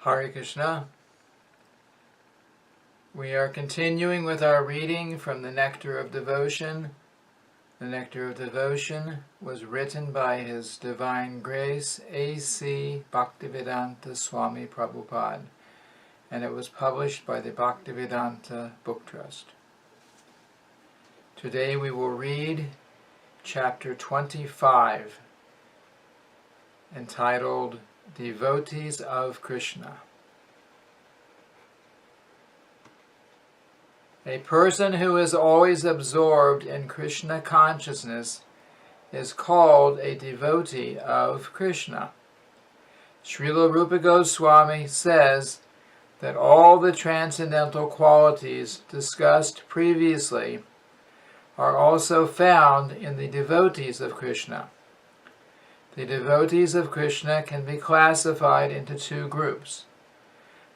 Hare Krishna. We are continuing with our reading from the Nectar of Devotion. The Nectar of Devotion was written by His Divine Grace A.C. Bhaktivedanta Swami Prabhupada, and it was published by the Bhaktivedanta Book Trust. Today we will read chapter 25, entitled Devotees of Krishna. A person who is always absorbed in Krishna consciousness is called a devotee of Krishna. Srila Rupa Goswami says that all the transcendental qualities discussed previously are also found in the devotees of Krishna. The devotees of Krishna can be classified into two groups: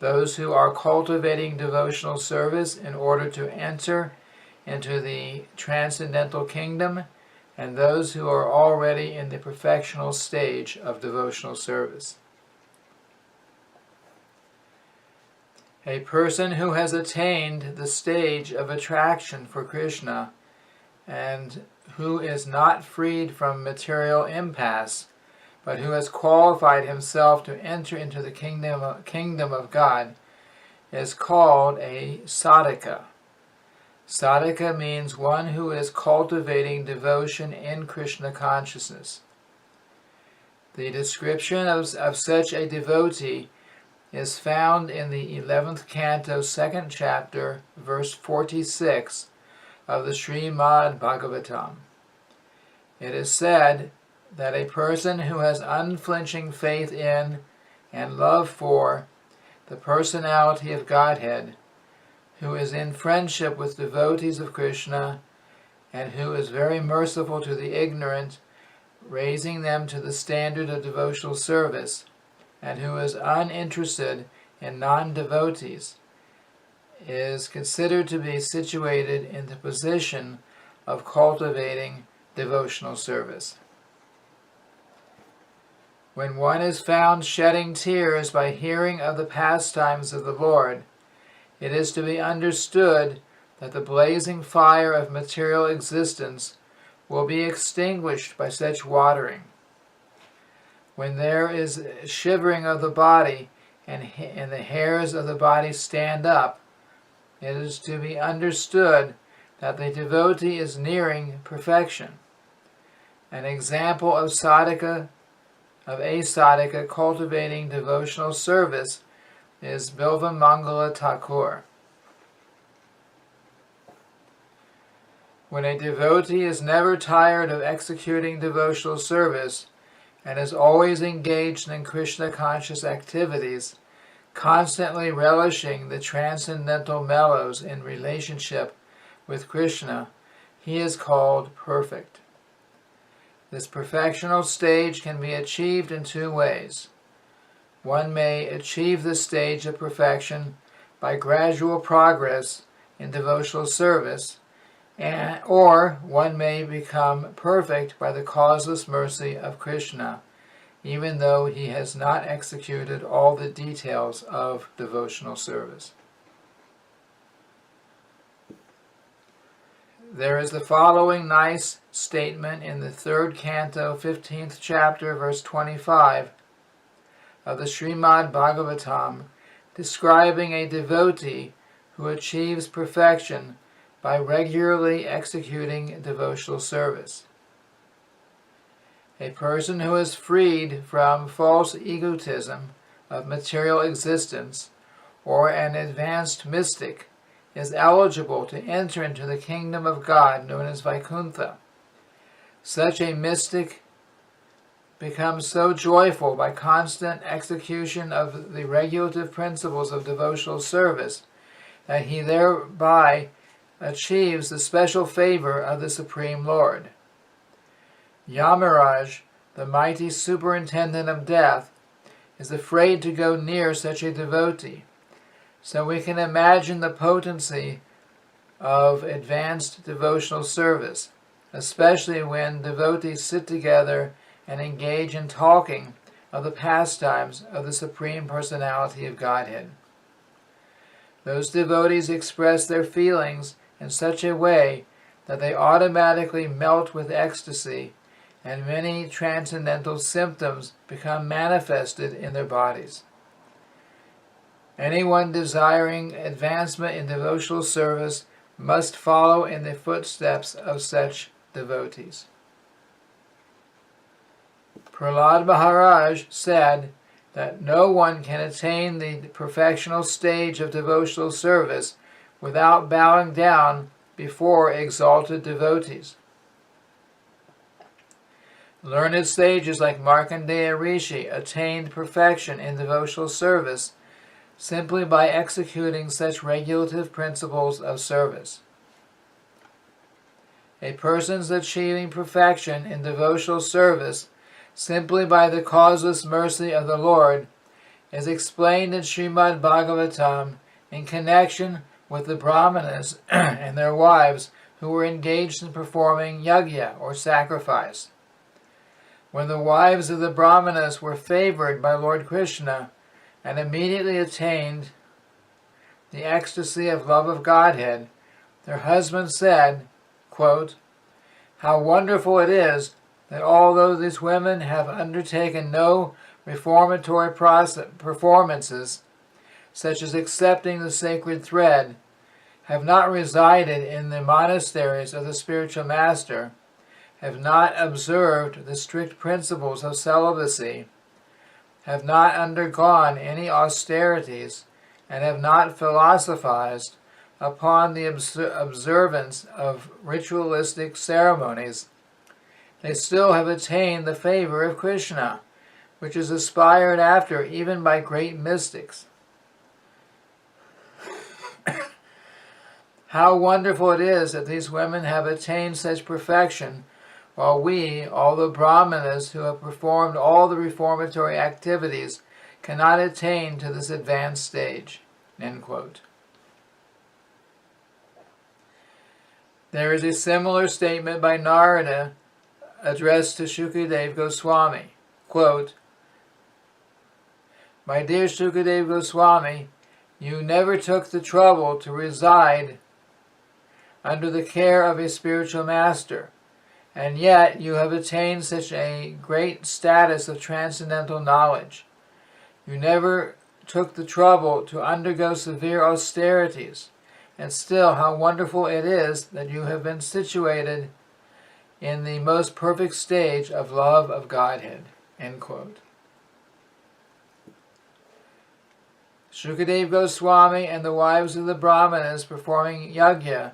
those who are cultivating devotional service in order to enter into the transcendental kingdom, and those who are already in the perfectional stage of devotional service. A person who has attained the stage of attraction for Krishna and who is not freed from material impasse, but who has qualified himself to enter into the kingdom of God, is called a sadhaka. Sadhaka means one who is cultivating devotion in Krishna consciousness. The description of such a devotee is found in the 11th canto, 2nd chapter, verse 46 of the Srimad Bhagavatam. It is said that a person who has unflinching faith in and love for the personality of Godhead, who is in friendship with devotees of Krishna, and who is very merciful to the ignorant, raising them to the standard of devotional service, and who is uninterested in non-devotees, is considered to be situated in the position of cultivating devotional service. When one is found shedding tears by hearing of the pastimes of the Lord, it is to be understood that the blazing fire of material existence will be extinguished by such watering. When there is shivering of the body and the hairs of the body stand up, it is to be understood that the devotee is nearing perfection. An example of a sadhaka cultivating devotional service is Bilvamangala Thakur. When a devotee is never tired of executing devotional service and is always engaged in Krishna-conscious activities, constantly relishing the transcendental mellows in relationship with Krishna, he is called perfect. This perfectional stage can be achieved in two ways. One may achieve this stage of perfection by gradual progress in devotional service, or one may become perfect by the causeless mercy of Krishna, even though he has not executed all the details of devotional service. There is the following nice statement in the 3rd canto, 15th chapter, verse 25 of the Srimad Bhagavatam, describing a devotee who achieves perfection by regularly executing devotional service. A person who is freed from false egotism of material existence, or an advanced mystic, is eligible to enter into the kingdom of God known as Vaikuntha. Such a mystic becomes so joyful by constant execution of the regulative principles of devotional service that he thereby achieves the special favor of the Supreme Lord. Yamaraj, the mighty superintendent of death, is afraid to go near such a devotee. So we can imagine the potency of advanced devotional service, especially when devotees sit together and engage in talking of the pastimes of the Supreme Personality of Godhead. Those devotees express their feelings in such a way that they automatically melt with ecstasy, and many transcendental symptoms become manifested in their bodies. Anyone desiring advancement in devotional service must follow in the footsteps of such devotees. Prahlad Maharaj said that no one can attain the perfectional stage of devotional service without bowing down before exalted devotees. Learned sages like Markandeya Rishi attained perfection in devotional service simply by executing such regulative principles of service. A person's achieving perfection in devotional service simply by the causeless mercy of the Lord is explained in Srimad Bhagavatam in connection with the Brahmanas and their wives who were engaged in performing yajna or sacrifice. When the wives of the Brahmanas were favored by Lord Krishna and immediately attained the ecstasy of love of Godhead, their husbands said, quote, "How wonderful it is that although these women have undertaken no reformatory performances, such as accepting the sacred thread, have not resided in the monasteries of the spiritual master, have not observed the strict principles of celibacy, have not undergone any austerities, and have not philosophized upon the observance of ritualistic ceremonies, they still have attained the favor of Krishna, which is aspired after even by great mystics. How wonderful it is that these women have attained such perfection, while we, all the Brahmanas who have performed all the reformatory activities, cannot attain to this advanced stage." End quote. There is a similar statement by Narada addressed to Shukadev Goswami. Quote, "My dear Shukadev Goswami, you never took the trouble to reside under the care of a spiritual master, and yet you have attained such a great status of transcendental knowledge. You never took the trouble to undergo severe austerities, and still how wonderful it is that you have been situated in the most perfect stage of love of Godhead." End quote. Shukadev Goswami and the wives of the Brahmanas performing yajna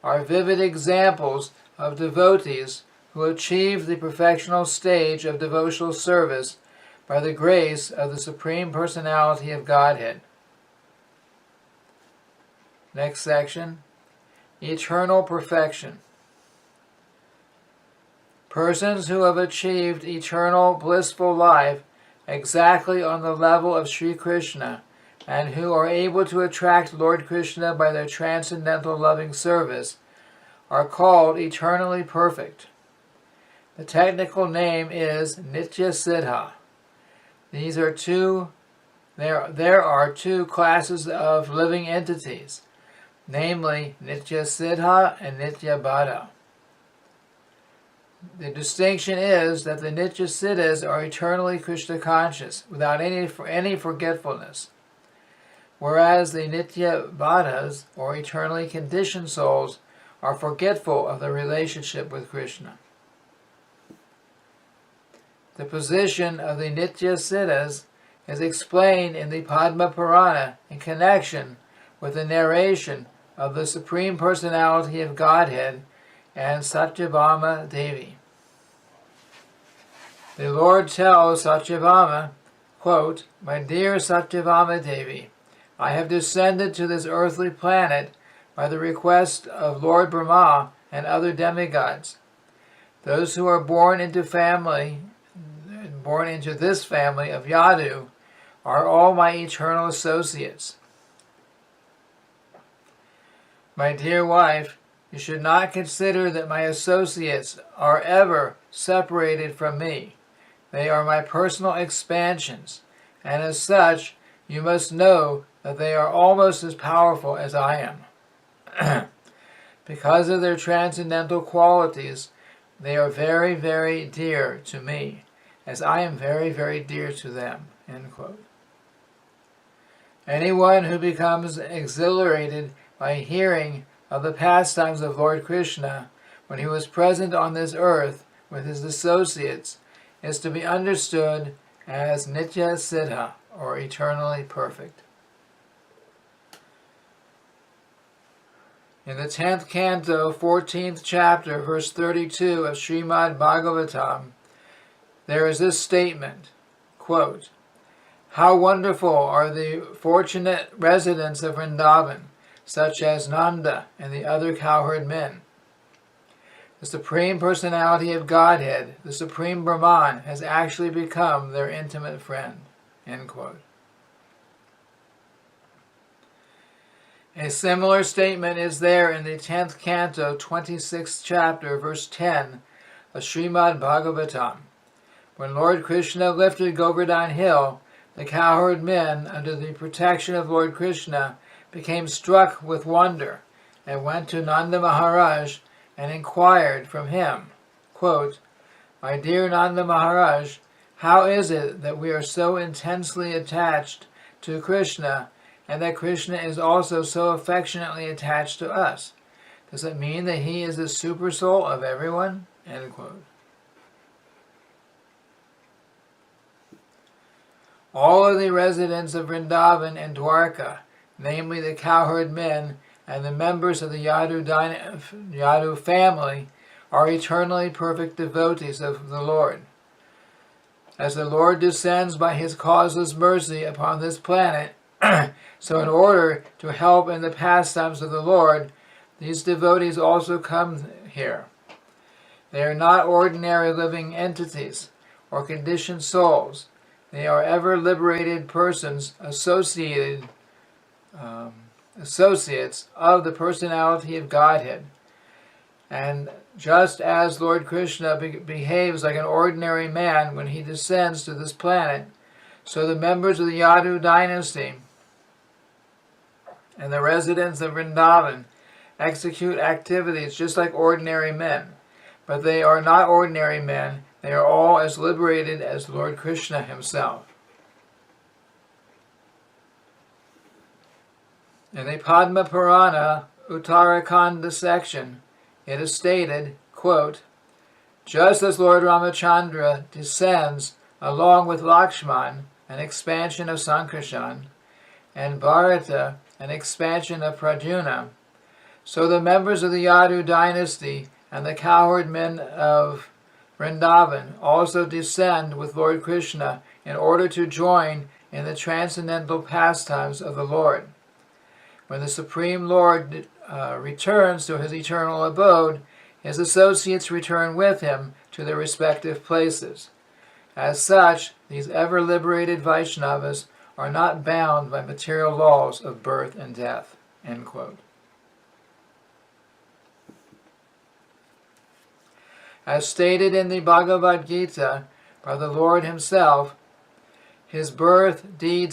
are vivid examples of devotees who achieve the perfectional stage of devotional service by the grace of the Supreme Personality of Godhead. Next section, eternal perfection. Persons who have achieved eternal blissful life exactly on the level of Sri Krishna and who are able to attract Lord Krishna by their transcendental loving service are called eternally perfect. The technical name is Nitya Siddha. There are two classes of living entities, namely Nitya Siddha and Nitya Baddha. The distinction is that the Nitya Siddhas are eternally Krishna conscious, without any forgetfulness, whereas the Nitya Baddhas, or eternally conditioned souls, are forgetful of their relationship with Krishna. The position of the Nitya Siddhas is explained in the Padma Purana in connection with the narration of the Supreme Personality of Godhead and Satyabhama Devi. The Lord tells Satyabhama, quote, "My dear Satyabhama Devi, I have descended to this earthly planet by the request of Lord Brahma and other demigods. Those who are born into this family of Yadu are all my eternal associates. My dear wife, you should not consider that my associates are ever separated from me. They are my personal expansions, and as such, you must know that they are almost as powerful as I am. Because of their transcendental qualities, they are very, very dear to me, as I am very, very dear to them." End quote. Anyone who becomes exhilarated by hearing of the pastimes of Lord Krishna when he was present on this earth with his associates is to be understood as Nitya Siddha, or eternally perfect. In the 10th canto, 14th chapter, verse 32 of Srimad Bhagavatam, there is this statement, quote, "How wonderful are the fortunate residents of Vrindavan, such as Nanda and the other cowherd men. The Supreme Personality of Godhead, the Supreme Brahman, has actually become their intimate friend." End quote. A similar statement is there in the 10th canto, 26th chapter, verse 10 of Srimad Bhagavatam. When Lord Krishna lifted Govardhan Hill, the cowherd men, under the protection of Lord Krishna, became struck with wonder and went to Nanda Maharaj and inquired from him, quote, "My dear Nanda Maharaj, how is it that we are so intensely attached to Krishna, and that Krishna is also so affectionately attached to us? Does it mean that he is the supersoul of everyone?" End quote. All of the residents of Vrindavan and Dwarka, namely the cowherd men and the members of the Yadu family, are eternally perfect devotees of the Lord. As the Lord descends by his causeless mercy upon this planet, so in order to help in the pastimes of the Lord, these devotees also come here. They are not ordinary living entities or conditioned souls. They are ever liberated persons, associates of the personality of Godhead. And just as Lord Krishna behaves like an ordinary man when he descends to this planet, so the members of the Yadu dynasty and the residents of Vrindavan execute activities just like ordinary men. But they are not ordinary men. They are all as liberated as Lord Krishna himself. In the Padma Purana Uttarakhanda section, it is stated, quote, "Just as Lord Ramachandra descends along with Lakshman, an expansion of Sankarshan, and Bharata, an expansion of Pradyumna, so the members of the Yadu dynasty and the cowherd men of Vrindavan also descend with Lord Krishna in order to join in the transcendental pastimes of the Lord. When the Supreme Lord returns to his eternal abode, his associates return with him to their respective places. As such, these ever-liberated Vaishnavas are not bound by material laws of birth and death." End quote. As stated in the Bhagavad Gita by the Lord himself, his birth, deeds,